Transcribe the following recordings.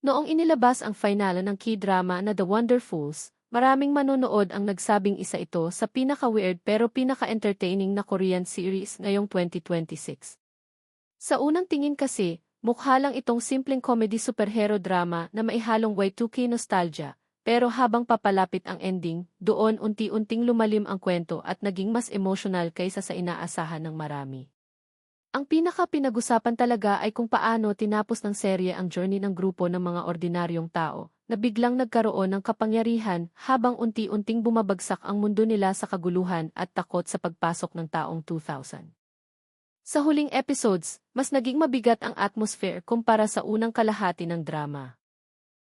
Noong inilabas ang finale ng K-drama na The Wonderfuls, maraming manonood ang nagsabing isa ito sa pinaka-weird pero pinaka-entertaining na Korean series ngayong 2026. Sa unang tingin kasi, mukha lang itong simpleng comedy superhero drama na maihalong Y2K nostalgia, pero habang papalapit ang ending, doon unti-unting lumalim ang kwento at naging mas emotional kaysa sa inaasahan ng marami. Ang pinaka-pinag-usapan talaga ay kung paano tinapos ng serye ang journey ng grupo ng mga ordinaryong tao, na biglang nagkaroon ng kapangyarihan habang unti-unting bumabagsak ang mundo nila sa kaguluhan at takot sa pagpasok ng taong 2000. Sa huling episodes, mas naging mabigat ang atmosphere kumpara sa unang kalahati ng drama.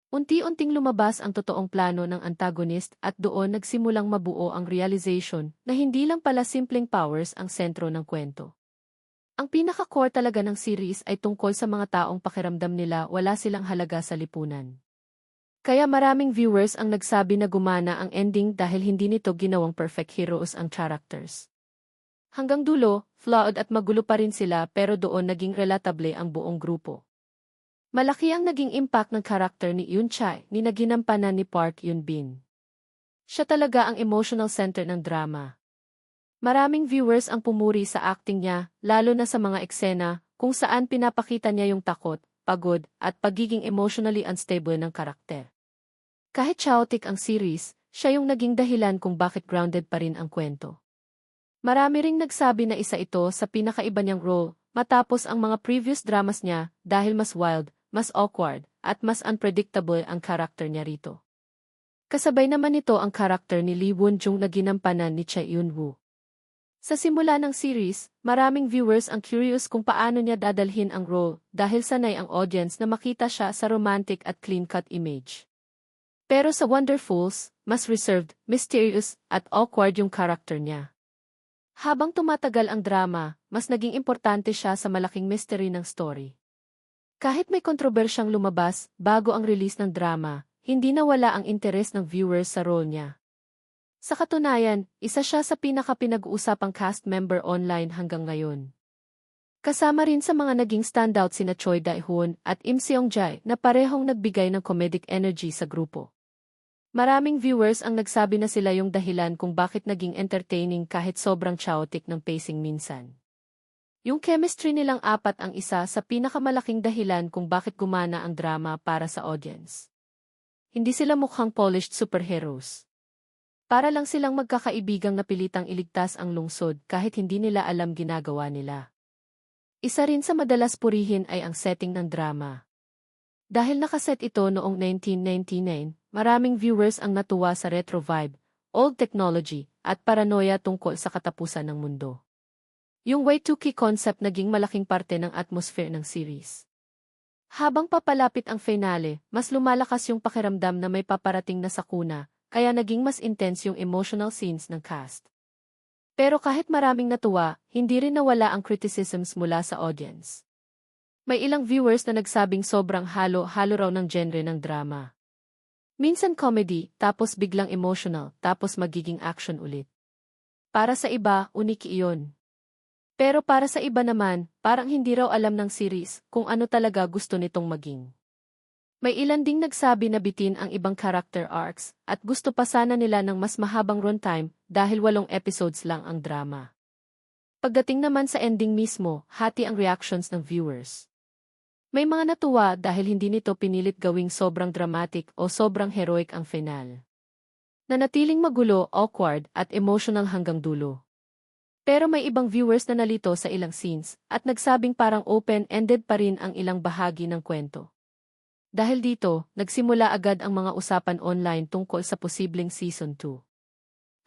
Unti-unting lumabas ang totoong plano ng antagonist at doon nagsimulang mabuo ang realization na hindi lang pala simpleng powers ang sentro ng kwento. Ang pinaka-core talaga ng series ay tungkol sa mga taong pakiramdam nila wala silang halaga sa lipunan. Kaya maraming viewers ang nagsabi na gumana ang ending dahil hindi nito ginawang perfect heroes ang characters. Hanggang dulo, flawed at magulo pa rin sila pero doon naging relatable ang buong grupo. Malaki ang naging impact ng karakter ni Yoon Chae ni naginampanan ni Park Yoon Bin. Siya talaga ang emotional center ng drama. Maraming viewers ang pumuri sa acting niya, lalo na sa mga eksena kung saan pinapakita niya yung takot, pagod, at pagiging emotionally unstable ng karakter. Kahit chaotic ang series, siya yung naging dahilan kung bakit grounded pa rin ang kwento. Marami ring nagsabi na isa ito sa pinakaiba niyang role, matapos ang mga previous dramas niya dahil mas wild, mas awkward, at mas unpredictable ang karakter niya rito. Kasabay naman nito ang karakter ni Lee Woon-jung na ginampanan ni Chae Eun-woo. Sa simula ng series, maraming viewers ang curious kung paano niya dadalhin ang role dahil sanay ang audience na makita siya sa romantic at clean-cut image. Pero sa Wonderfuls, mas reserved, mysterious, at awkward yung karakter niya. Habang tumatagal ang drama, mas naging importante siya sa malaking mystery ng story. Kahit may kontrobersyang lumabas bago ang release ng drama, hindi nawala ang interes ng viewers sa role niya. Sa katunayan, isa siya sa pinaka-pinag-uusapang cast member online hanggang ngayon. Kasama rin sa mga naging standout sina Choi Dae-hoon at Im Seong-jae na parehong nagbigay ng comedic energy sa grupo. Maraming viewers ang nagsabi na sila yung dahilan kung bakit naging entertaining kahit sobrang chaotic ng pacing minsan. Yung chemistry nilang apat ang isa sa pinakamalaking dahilan kung bakit gumana ang drama para sa audience. Hindi sila mukhang polished superheroes. Para lang silang magkakaibigang napilitang iligtas ang lungsod kahit hindi nila alam ginagawa nila. Isa rin sa madalas purihin ay ang setting ng drama. Dahil nakaset ito noong 1999, maraming viewers ang natuwa sa retro vibe, old technology, at paranoia tungkol sa katapusan ng mundo. Yung Y2K concept naging malaking parte ng atmosphere ng series. Habang papalapit ang finale, mas lumalakas yung pakiramdam na may paparating na sakuna, kaya naging mas intense yung emotional scenes ng cast. Pero kahit maraming natuwa, hindi rin nawala ang criticisms mula sa audience. May ilang viewers na nagsabing sobrang halo-halo raw ng genre ng drama. Minsan comedy, tapos biglang emotional, tapos magiging action ulit. Para sa iba, unique iyon. Pero para sa iba naman, parang hindi raw alam ng series kung ano talaga gusto nitong maging. May ilan ding nagsabi na bitin ang ibang character arcs at gusto pa sana nila ng mas mahabang runtime dahil 8 episodes lang ang drama. Pagdating naman sa ending mismo, hati ang reactions ng viewers. May mga natuwa dahil hindi nito pinilit gawing sobrang dramatic o sobrang heroic ang final. Nanatiling magulo, awkward at emotional hanggang dulo. Pero may ibang viewers na nalito sa ilang scenes at nagsabing parang open-ended pa rin ang ilang bahagi ng kwento. Dahil dito, nagsimula agad ang mga usapan online tungkol sa posibleng Season 2.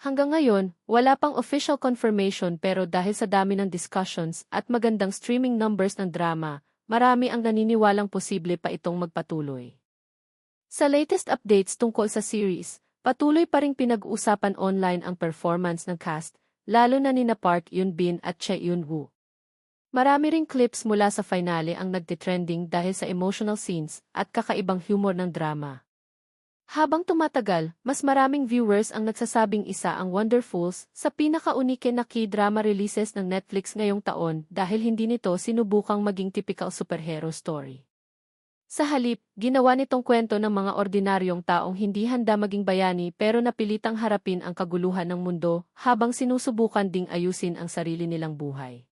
Hanggang ngayon, wala pang official confirmation pero dahil sa dami ng discussions at magandang streaming numbers ng drama, marami ang naniniwalang posible pa itong magpatuloy. Sa latest updates tungkol sa series, patuloy pa ring pinag-uusapan online ang performance ng cast, lalo na nina Park Yoon Bin at Chae Eun-woo. Marami ring clips mula sa finale ang nagtitrending dahil sa emotional scenes at kakaibang humor ng drama. Habang tumatagal, mas maraming viewers ang nagsasabing isa ang Wonderfuls sa pinakaunike na K-drama releases ng Netflix ngayong taon dahil hindi nito sinubukang maging typical superhero story. Sa halip, ginawa nitong kwento ng mga ordinaryong taong hindi handa maging bayani pero napilitang harapin ang kaguluhan ng mundo habang sinusubukan ding ayusin ang sarili nilang buhay.